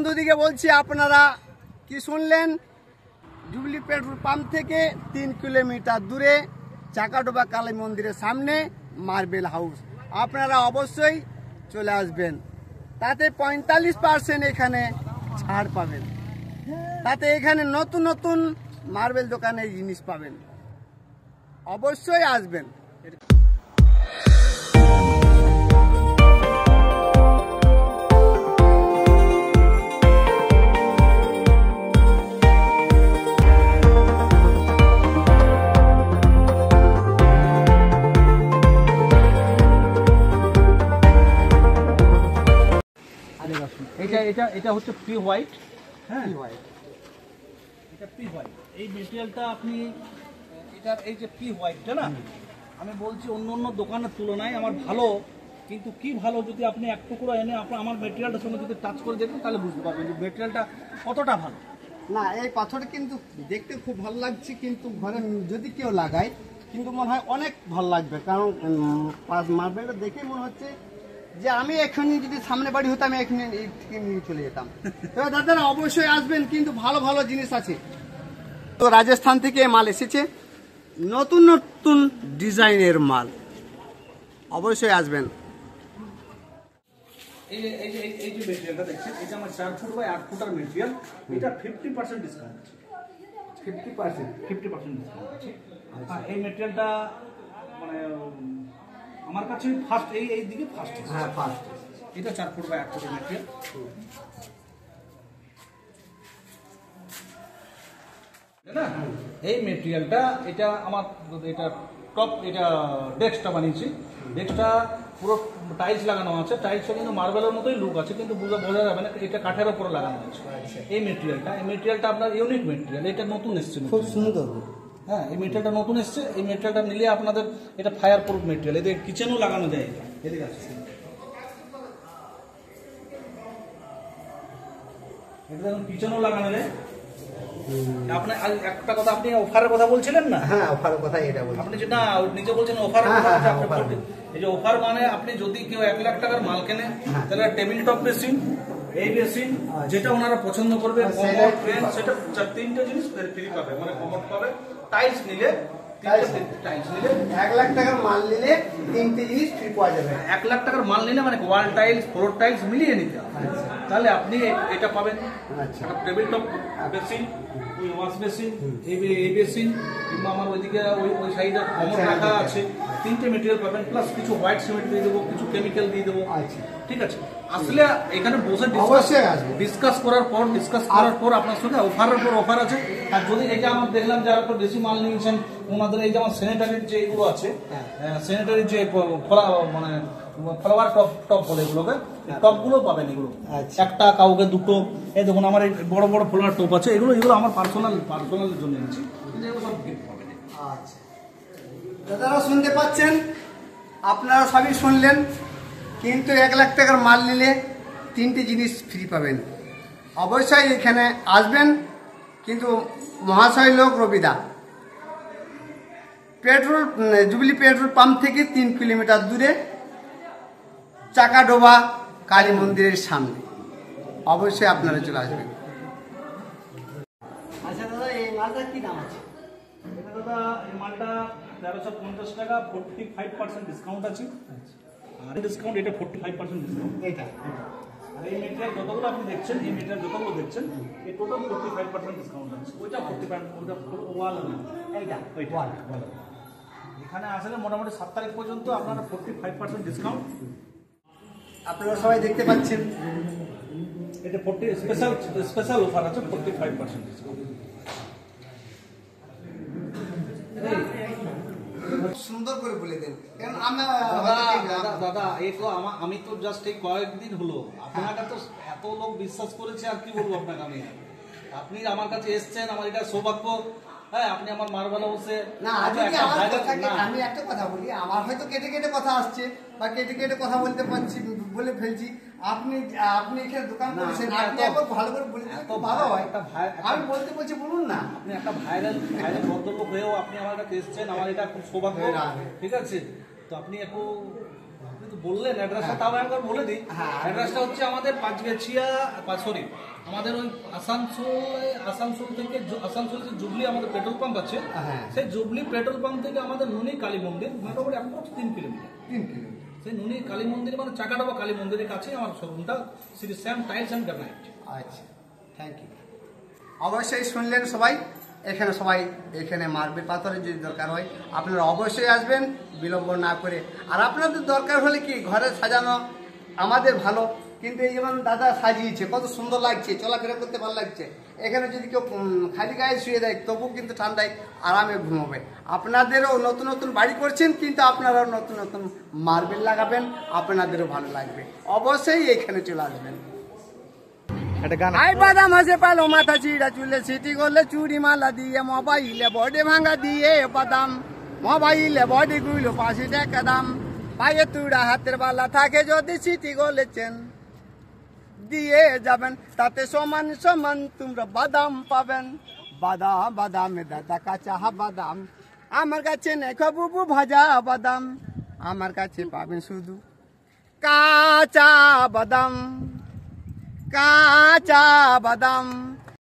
বন্ধুদিকে বলছি, আপনারা কি শুনলেন? জুবলি পেট্রোল পাম্প থেকে 3 কিলোমিটার দূরে চাকাডোবা কালী মন্দিরের সামনে মার্বেল হাউস। আপনারা অবশ্যই চলে আসবেন, তাতে 45% এখানে ছাড় পাবেন, তাতে এখানে নতুন নতুন মার্বেল দোকানের জিনিস পাবেন। অবশ্যই আসবেন। এটা হচ্ছে পি হোয়াইট। হ্যাঁ, এটা পি হোয়াইট। এই মেটেরিয়ালটা আপনি এটার এই যে পি হোয়াইটটা না, আমি বলছি অন্য অন্য দোকানের তুলনায় আমার ভালো, কিন্তু কি ভালো যদি আপনি এক টুকরো এনে আমার মেটেরিয়ালটার সঙ্গে যদি টাচ করে দেখেন তাহলে বুঝতে পারবেন যে মেটেরিয়ালটা কতটা ভালো। না, এই পাথরটা কিন্তু দেখতে খুব ভালো লাগছে, কিন্তু ঘরে যদি কেউ লাগায় কিন্তু মনে হয় অনেক ভালো লাগবে, কারণ মার্বেলটা দেখে মনে হচ্ছে যে আমি এখানে যদি সামনে বাড়ি হতাম এখানে থেকে নিয়ে চলে যেতাম। তো দাদারা অবশ্যই আসবেন, কিন্তু ভালো ভালো জিনিস আছে। তো রাজস্থান থেকে মাল এসেছে, নতুন নতুন ডিজাইনের মাল, অবশ্যই আসবেন। এই যে মেটেরিয়ালটা দেখছেন, এটা আমার 4 ফুট বাই 8 ফুটের মেটেরিয়াল। এটা 50% ডিসকাউন্ট আছে। 50% ডিসকাউন্ট আছে। আর এই মেটেরিয়ালটা মানে আমার কাছে ফার্স্ট, এই দিকে ফার্স্ট। হ্যাঁ, ফার্স্ট। এটা 4 ফুট বাই 8 ফুটের মেটেরিয়াল। না, এই মেটেরিয়ালটা এটা আমার এটা টপ, এটা ডেস্কটা বানিয়েছি। ডেস্কটা পুরো টাইলস লাগানো আছে, টাইলসটা কিন্তু মার্বেলের মতোই লুক আছে, কিন্তু বোঝা যাবে না এটা কাঠের উপরে লাগানো আছে। এই মেটেরিয়ালটা আপনার ইউনিক মেটেরিয়াল, এটা নতুন এসছে, খুব সুন্দর। হ্যাঁ, এই মেটেরিয়ালটা নতুন এসছে। এই মেটেরিয়ালটা নিলে আপনাদের এটা ফায়ার প্রুফ মেটেরিয়াল, এদের কিচেনও লাগানো যায়। এদিকে আছে, এটা দেখুন কিচেনও লাগানো যায়। আপনার একটা কথা, আপনি অফারের কথা বলছিলেন না? হ্যাঁ, অফারের কথা এটা বলছি। আপনি যেটা নিজে বলছেন অফারের কথা, এই যে অফার মানে আপনি যদি কেউ 1 লাখ টাকার মাল কেনে তাহলে টেবিল টপ বেসিন, এই বেসিন যেটা ওনারা পছন্দ করবে, কমোড, ট্রেন, সেটা 3টে জিনিস ফ্রি পাবে। মানে কমোড পাবে, টাইলস নিলে 1 লাখ টাকার মাল নিলে 3টে জিনিস ফ্রি পাওয়া যাবে। 1 লাখ টাকার মাল নিলে মানে ওয়াল টাইলস, ফ্লোর টাইলস মিলিয়ে নিতে হবে, তাহলে আপনি এটা পাবেন। একটা টেবিল টপ বেসিন, ওই ওয়াশ বেসিন, এই বেসিন, কিংবা আমার ওইদিকে ওই সাইডে কমোড রাখা আছে। 3টে মেটেরিয়াল পাবেন, প্লাস কিছু হোয়াইট সিমেন্ট দিয়ে দেবো, কিছু কেমিক্যাল দিয়ে দেবো। ঠিক আছে, আসলে এখানে বসে ডিসকাস করার পর আপনার সঙ্গে অফারের পর অফার আছে। আর যদি এটা আমার দেখলাম যে আর একটু বেশি মাল নিয়েছেন, ওনাদের এই যে আমার স্যানিটারির যে এগুলো আছে, স্যানিটারির যে মানে ফ্লাওয়ার টপ বলে এগুলোকে, টপগুলো পাবেন। এগুলো একটা, কাউকে 2টো। এই দেখুন আমার এই বড় বড় ফ্লাওয়ার টপ আছে, এগুলো আমার পার্সোনালের জন্য নিয়েছি। আচ্ছা দাদারা, শুনতে পাচ্ছেন, আপনারা সবই শুনলেন, কিন্তু 1 লাখ টাকার মাল নিলে 3টে জিনিস ফ্রি পাবেন। অবশ্যই এখানে আসবেন, কিন্তু মহাশয় লোক রবিদা, জুবলি পেট্রোল পাম্প থেকে 3 কিলোমিটার দূরে চাকাডোবা কালী মন্দিরের সামনে। অবশ্যই আপনারা চলে আসবেন। আচ্ছা দাদা, এই মালটার কি দাম আছে? দাদা, এই মালটা 1350 টাকা, 45% ডিসকাউন্ট আছে। আর ডিসকাউন্ট এটা 45% ডিসকাউন্ট। আর এই মেটেরিয়াল যতগুলো আপনি দেখছেন, এই টোটাল 45% ডিসকাউন্ট আছে। ওইটা 45, ওইটা ওয়াল না, এইটা ওয়াল। এখানে আসলে মোটামুটি 7 তারিখ পর্যন্ত আপনারা 45% ডিসকাউন্ট। আপনারা সবাই দেখতে পাচ্ছেন, এটা স্পেশাল অফার আছে, 45% ডিসকাউন্ট। সুন্দর করে বলে দেন, কারণ দাদা আমি তো জাস্ট এই কয়েকদিন হলো আপনাকে তো এত লোক বিশ্বাস করেছে, আর কি বলবো আপনাকে। আপনি আমার কাছে এসছেন, আমার এটা সৌভাগ্য। হ্যাঁ, আপনি আমার মার্বেল হাউসে না, আমি একটা কথা বলি, আমার হয়তো কেটে কেটে কথা আসছে বা কেটে কেটে কথা বলে ফেলছি। আপনি এখানে দোকান করেছেন, আপনি একবার ভালো করে বলে দিলে তো ভালো হয়। আমি বলতে বলছি, বলুন না। আপনি একটা ভাইরাল ভদ্রলোক হয়েও আপনি আমার কাছে এসছেন, আমার এটা খুব সৌভাগ্য। ঠিক আছে, তো আপনি একটু কিন্তু বললেন অ্যাড্রেসটা, তাও একবার বলে দিই। হ্যাঁ। অ্যাড্রেসটা হচ্ছে আমাদের পাঁচগেছিয়া, সরি আমাদের ওই আসানসোল থেকে আসানসোল যে জুবলি আমাদের পেট্রোল পাম্প আছে, হ্যাঁ। সেই জুবলি পেট্রোল পাম্প থেকে আমাদের নুনি কালী মন্দির মোটামুটি অ্যাপ্রক্স 3 কিলোমিটার। 3 কিলোমিটার। সেই নুনি কালী মন্দির মানে চাকাডাবা কালী মন্দিরের কাছেই আমার শোরুমটা, শ্রী শ্যাম টাইলস অ্যান্ড গ্রানাইট। আচ্ছা, থ্যাংক ইউ। অবশ্যই শুনলেন সবাই, এখানে সবাই এখানে মার্বেল পাথরের যদি দরকার হয় আপনারা অবশ্যই আসবেন বিলম্ব না করে। আর আপনাদের দরকার হলে কি ঘরে সাজানো আমাদের ভালো, কিন্তু এই যেমন দাদা সাজিয়েছে কত সুন্দর লাগছে, চলাফেরা করতে ভালো লাগছে। এখানে যদি কেউ খালি গায়ে শুয়ে দেয় তবু কিন্তু ঠান্ডায় আরামে ঘুমাবে। আপনাদেরও নতুন নতুন বাড়ি করছেন, কিন্তু আপনারাও নতুন নতুন মার্বেল লাগাবেন, আপনাদেরও ভালো লাগবে। অবশ্যই এখানে চলে আসবেন। আই বাদাম হাসে পালো মাথা চিড়া চুলে সিটি করলে চুরি মালা দিয়ে মোবাইলে বডি ভাঙা দিয়ে বাদাম, মোবাইলে বডি গুলো 5 টাকা দাম, পায়ে তুড়া হাতের বালা থাকে যদি সিটি গলেছেন দিয়ে যাবেন, তাতে সমান সমান তোমরা বাদাম পাবেন। বাদাম বাদামে দাদা কাঁচা বাদাম, আমার কাছে নেই বুবু ভাজা বাদাম, আমার কাছে পাবেন শুধু কাঁচা বাদাম, কাঁচা বাদাম।